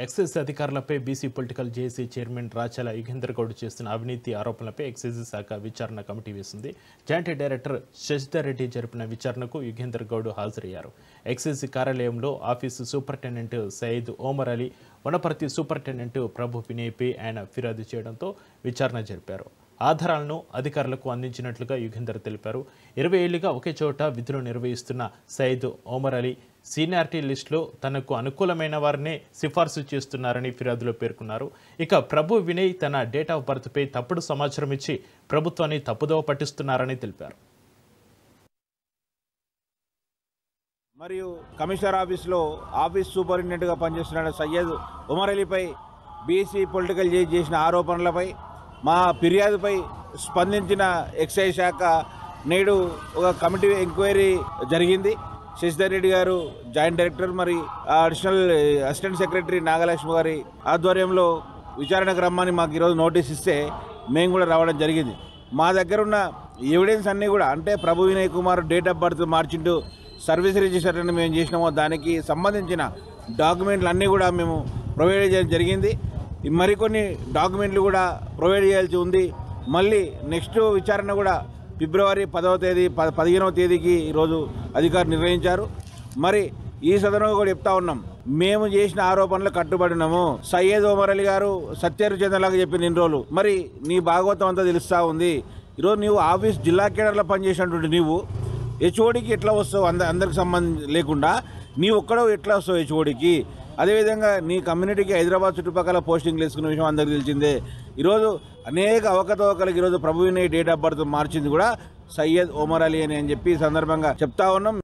Excise అధికారులపై BC political JAC chairman రాచల Yugender Goud చేస్తున్న అవినీతి ఆరోపణలపై ఎక్సైజ్ శాఖ విచారణ కమిటీ వేసింది. జాయింట్ డైరెక్టర్ శశిధర్ రెడ్డి జరిపిన విచారణకు యుగేందర్ గౌడ్ హాజరయ్యారు. ఎక్సైజ్ కార్యాలయంలో office superintendent Sayeed Omar Ali, Wanaparthy superintendent Prabhu వినయ్పై ఆయన ఫిర్యాదు చేయడంతో విచారణ జరిపారు. ఆధారాలను అధికారులకు అందించినట్లుగా యుగేందర్ తెలిపారు. 20 ఏళ్లుగా ఒకే చోట విధులు నిర్వహిస్తున్న సయీద్ ఓమర్ అలీ సీనియారిటీ లిస్టులో తనకు అనుకూలమైన వారినే సిఫార్సు చేస్తున్నారని ఫిర్యాదులో పేర్కొన్నారు. ఇక ప్రభు వినయ్ తన డేట్ ఆఫ్ బర్త్పై తప్పుడు సమాచారం ఇచ్చి ప్రభుత్వాన్ని తప్పుదోవ పట్టిస్తున్నారని తెలిపారు. మరియు కమిషనర్ ఆఫీస్లో ఆఫీస్ సూపరింటెండెంట్గా పనిచేస్తున్న సయ్యద్ ఉమర్ అలీపై బీసీ పొలిటికల్ చేసిన ఆరోపణలపై మా ఫిర్యాదుపై స్పందించిన ఎక్సైజ్ శాఖ నేడు ఒక కమిటీ ఎంక్వైరీ జరిగింది. శశిధర్ రెడ్డి గారు జాయింట్ డైరెక్టర్, మరి అడిషనల్ అసిస్టెంట్ సెక్రటరీ నాగలక్ష్మి గారి ఆధ్వర్యంలో విచారణకు రమ్మని మాకు ఈరోజు నోటీస్ ఇస్తే మేము కూడా రావడం జరిగింది. మా దగ్గర ఉన్న ఎవిడెన్స్ అన్నీ కూడా, అంటే Prabhu Vinay Kumar date of birth మార్చింటూ సర్వీస్ రిజిస్టర్ అని మేము చేసినామో దానికి సంబంధించిన డాక్యుమెంట్లు అన్నీ కూడా మేము ప్రొవైడ్ చేయడం జరిగింది. మరికొన్ని డాక్యుమెంట్లు కూడా ప్రొవైడ్ చేయాల్సి ఉంది. మళ్ళీ నెక్స్ట్ విచారణ కూడా ఫిబ్రవరి 15వ తేదీకి ఈరోజు అధికారులు నిర్ణయించారు. మరి ఈ సదనంలో కూడా చెప్తా ఉన్నాం, మేము చేసిన ఆరోపణలు కట్టుబడినాము. సయ్యద్ ఓమర్ అలీ గారు సత్యహరిచంద్రలాగా చెప్పిన ఇన్ని రోజులు మరి నీ భాగవతం అంతా తెలుస్తూ ఉంది. ఈరోజు నీవు ఆఫీస్ జిల్లా కేడర్లో పనిచేసినటువంటి నీవు హెచ్ఓడికి ఎట్లా వస్తావు? అందరికి సంబంధం లేకుండా నీ ఒక్కడో ఎట్లా వస్తావు హెచ్ఓడికి? అదేవిధంగా నీ కమ్యూనిటీకి హైదరాబాద్ చుట్టుపక్కల పోస్టింగ్లు వేసుకున్న విషయం అందరికీ తెలిసిందే. ఈరోజు అనేక అవకతవకలకు ఈరోజు ప్రభు వినయ్ డేట్ ఆఫ్ బర్త్ మార్చింది కూడా సయ్యద్ ఓమర్ అలీ అని చెప్పి ఈ సందర్భంగా చెప్తా ఉన్నాం.